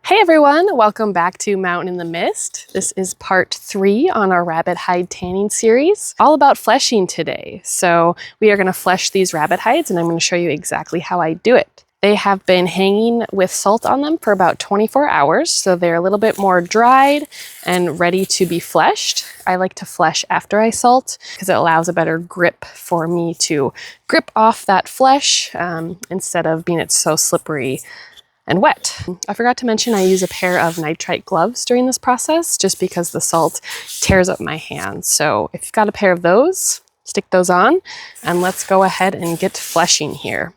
Hey everyone, welcome back to Mountain in the Mist. This is part 3 on our rabbit hide tanning series, all about fleshing today. So we are going to flesh these rabbit hides and I'm going to show you exactly how I do it. They have been hanging with salt on them for about 24 hours, so they're a little bit more dried and ready to be fleshed. I like to flesh after I salt because it allows a better grip for me to grip off that flesh instead of being it's so slippery and wet. I forgot to mention I use a pair of nitrite gloves during this process just because the salt tears up my hands. So if you've got a pair of those, stick those on and let's go ahead and get fleshing here.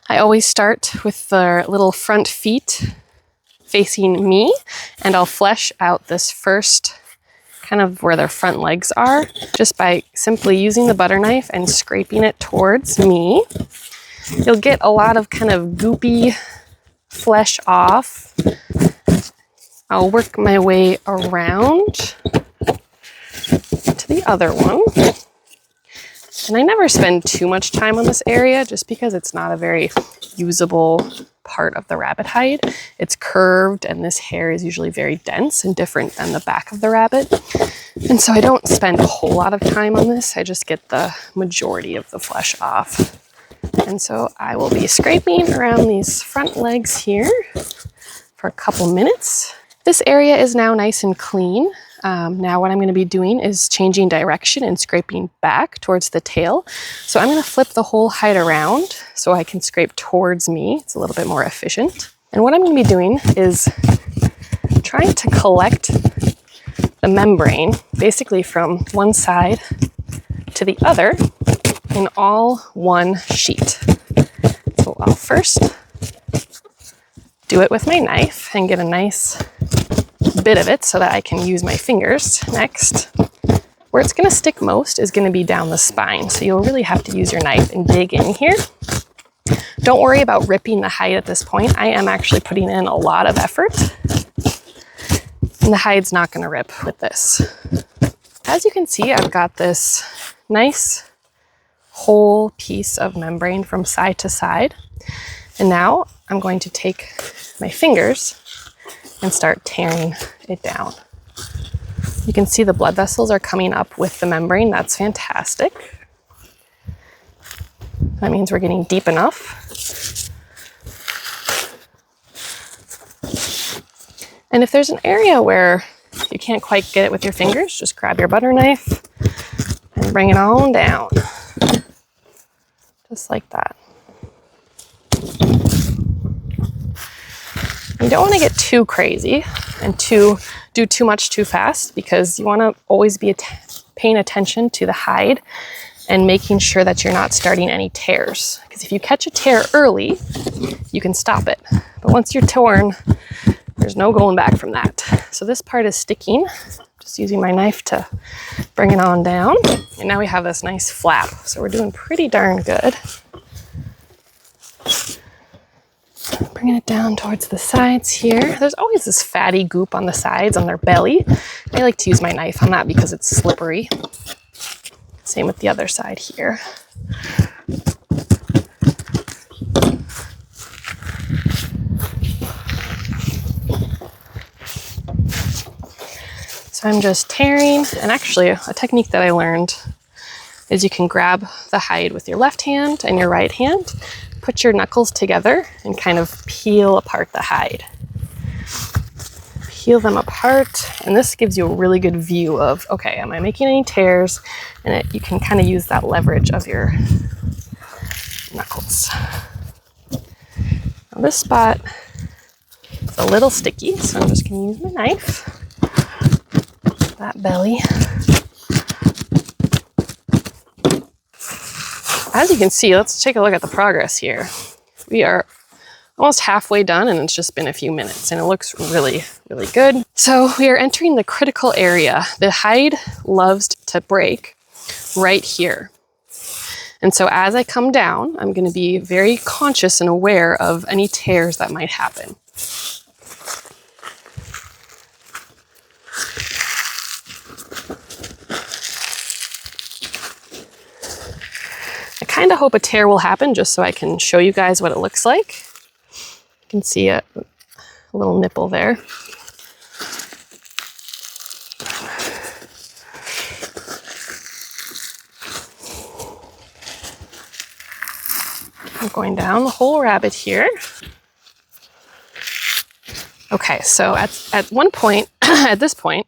I always start with the little front feet facing me and I'll flesh out this first kind of where their front legs are just by simply using the butter knife and scraping it towards me. You'll get a lot of kind of goopy flesh off. I'll work my way around to the other one. And I never spend too much time on this area just because it's not a very usable part of the rabbit hide. It's curved and this hair is usually very dense and different than the back of the rabbit. And so I don't spend a whole lot of time on this. I just get the majority of the flesh off. And so I will be scraping around these front legs here for a couple minutes. This area is now nice and clean. Now what I'm going to be doing is changing direction and scraping back towards the tail. So I'm going to flip the whole hide around so I can scrape towards me. It's a little bit more efficient. And what I'm going to be doing is trying to collect the membrane basically from one side to the other in all one sheet. So I'll first do it with my knife and get a nice bit of it so that I can use my fingers next. Where it's going to stick most is going to be down the spine, so you'll really have to use your knife and dig in here. Don't worry about ripping the hide at this point. I am actually putting in a lot of effort and the hide's not going to rip with this. As you can see, I've got this nice whole piece of membrane from side to side. And now I'm going to take my fingers and start tearing it down. You can see the blood vessels are coming up with the membrane. That's fantastic. That means we're getting deep enough. And if there's an area where you can't quite get it with your fingers, just grab your butter knife and bring it on down. Just like that. You don't want to get too crazy and do too much too fast because you want to always be paying attention to the hide and making sure that you're not starting any tears. Because if you catch a tear early, you can stop it. But once you're torn, there's no going back from that. So this part is sticking. Just using my knife to bring it on down. And now we have this nice flap. So we're doing pretty darn good. Bringing it down towards the sides here. There's always this fatty goop on the sides, on their belly. I like to use my knife on that because it's slippery. Same with the other side here. So I'm just tearing, and actually a technique that I learned is you can grab the hide with your left hand and your right hand, put your knuckles together and kind of peel apart the hide. Peel them apart, and this gives you a really good view of, okay, am I making any tears? And you can kind of use that leverage of your knuckles. Now this spot is a little sticky, so I'm just going to use my knife. That belly. As you can see, let's take a look at the progress here. We are almost halfway done and it's just been a few minutes and it looks really, really good. So we are entering the critical area. The hide loves to break right here. And so as I come down, I'm going to be very conscious and aware of any tears that might happen. I kind of hope a tear will happen just so I can show you guys what it looks like. You can see a little nipple there. I'm going down the whole rabbit here. Okay, so at one point, at this point,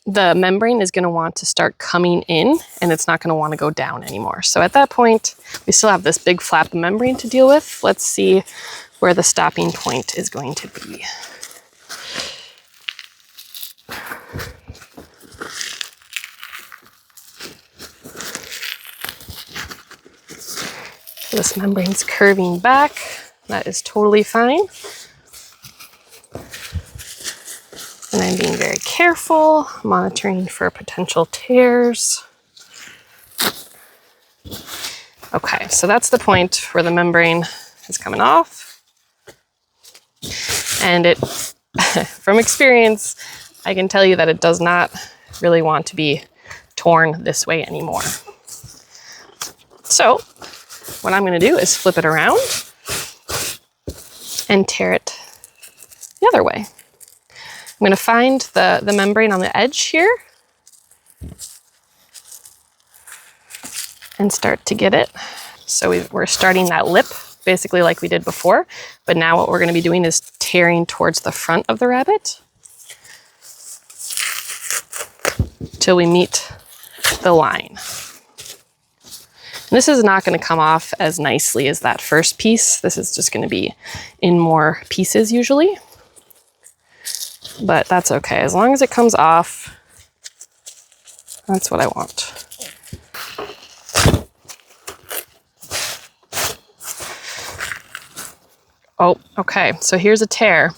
the membrane is going to want to start coming in and it's not going to want to go down anymore. So at that point, we still have this big flap of membrane to deal with. Let's see where the stopping point is going to be. So this membrane's curving back. That is totally fine. And I'm being very careful, monitoring for potential tears. Okay, so that's the point where the membrane is coming off. And it, from experience, I can tell you that it does not really want to be torn this way anymore. So what I'm going to do is flip it around and tear it the other way. I'm going to find the membrane on the edge here and start to get it. So we're starting that lip, basically like we did before, but now what we're going to be doing is tearing towards the front of the rabbit till we meet the line. And this is not going to come off as nicely as that first piece. This is just going to be in more pieces usually. But that's okay. As long as it comes off, that's what I want. Oh, okay. So here's a tear.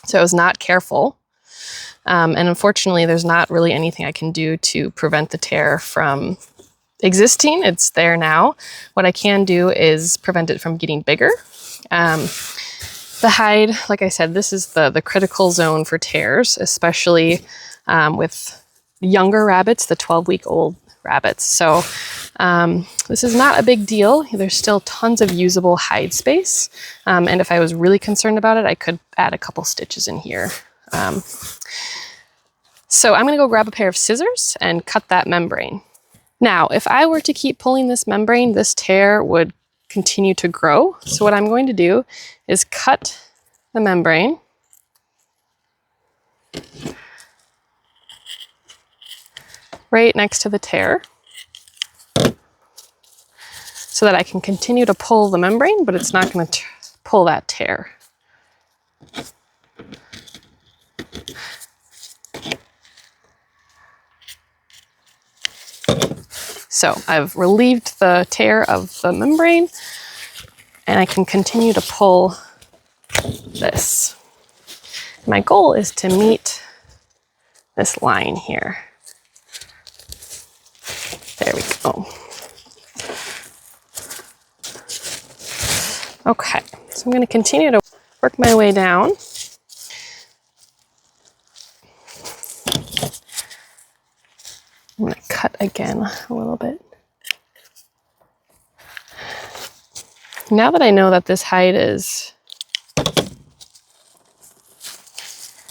So I was not careful. And unfortunately, there's not really anything I can do to prevent the tear from existing. It's there now. What I can do is prevent it from getting bigger. The hide, like I said, this is the critical zone for tears, especially with younger rabbits, the 12-week-old rabbits. So this is not a big deal. There's still tons of usable hide space. And if I was really concerned about it, I could add a couple stitches in here. So I'm going to go grab a pair of scissors and cut that membrane. Now, if I were to keep pulling this membrane, this tear would continue to grow. So what I'm going to do is cut the membrane right next to the tear so that I can continue to pull the membrane, but it's not going to pull that tear. So I've relieved the tear of the membrane and I can continue to pull this. My goal is to meet this line here. There we go. Okay, so I'm going to continue to work my way down. I'm going to cut again a little bit. Now that I know that this hide is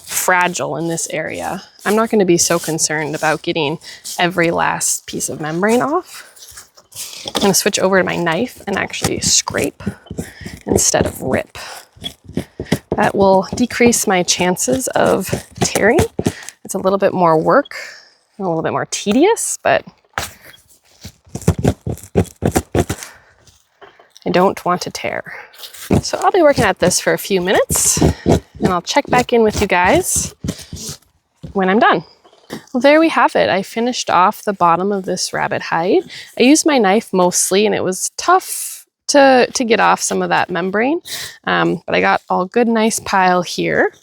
fragile in this area, I'm not going to be so concerned about getting every last piece of membrane off. I'm going to switch over to my knife and actually scrape instead of rip. That will decrease my chances of tearing. It's a little bit more work, a little bit more tedious, but I don't want to tear. So I'll be working at this for a few minutes and I'll check back in with you guys when I'm done. Well, there we have it. I finished off the bottom of this rabbit hide. I used my knife mostly and it was tough to get off some of that membrane, but I got all good, nice pile here.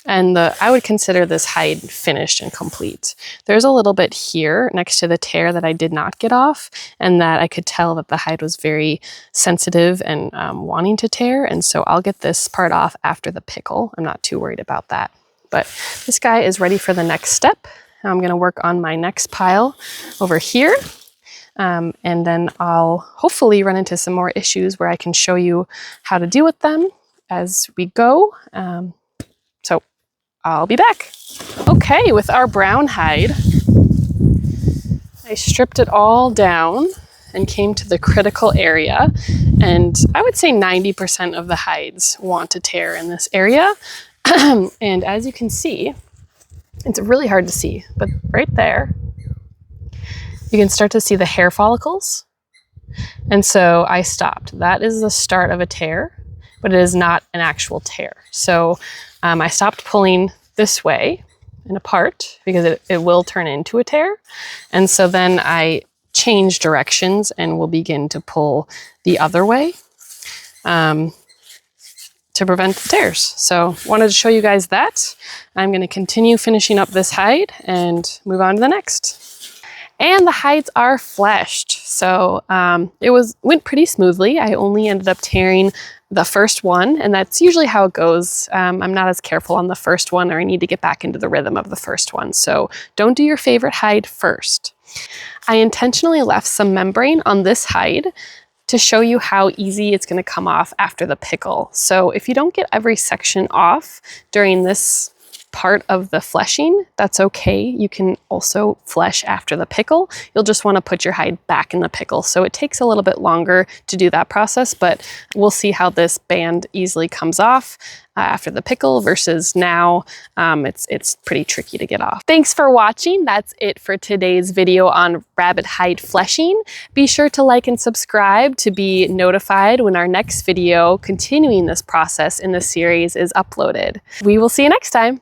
And I would consider this hide finished and complete. There's a little bit here next to the tear that I did not get off, and that I could tell that the hide was very sensitive and wanting to tear. And so I'll get this part off after the pickle. I'm not too worried about that. But this guy is ready for the next step. I'm going to work on my next pile over here. And then I'll hopefully run into some more issues where I can show you how to deal with them as we go. I'll be back. Okay, with our brown hide, I stripped it all down and came to the critical area. And I would say 90% of the hides want to tear in this area. And as you can see, it's really hard to see, but right there, you can start to see the hair follicles. And so I stopped. That is the start of a tear, but it is not an actual tear. So I stopped pulling this way and apart because it will turn into a tear. And so then I change directions and will begin to pull the other way to prevent the tears. So wanted to show you guys that. I'm going to continue finishing up this hide and move on to the next. And the hides are fleshed. So it went pretty smoothly. I only ended up tearing the first one, and that's usually how it goes. I'm not as careful on the first one, or I need to get back into the rhythm of the first one. So don't do your favorite hide first. I intentionally left some membrane on this hide to show you how easy it's going to come off after the pickle. So if you don't get every section off during this part of the fleshing, that's okay. You can also flesh after the pickle. You'll just want to put your hide back in the pickle. So it takes a little bit longer to do that process, but we'll see how this band easily comes off after the pickle versus now. It's pretty tricky to get off. Thanks for watching. That's it for today's video on rabbit hide fleshing. Be sure to like and subscribe to be notified when our next video continuing this process in the series is uploaded. We will see you next time.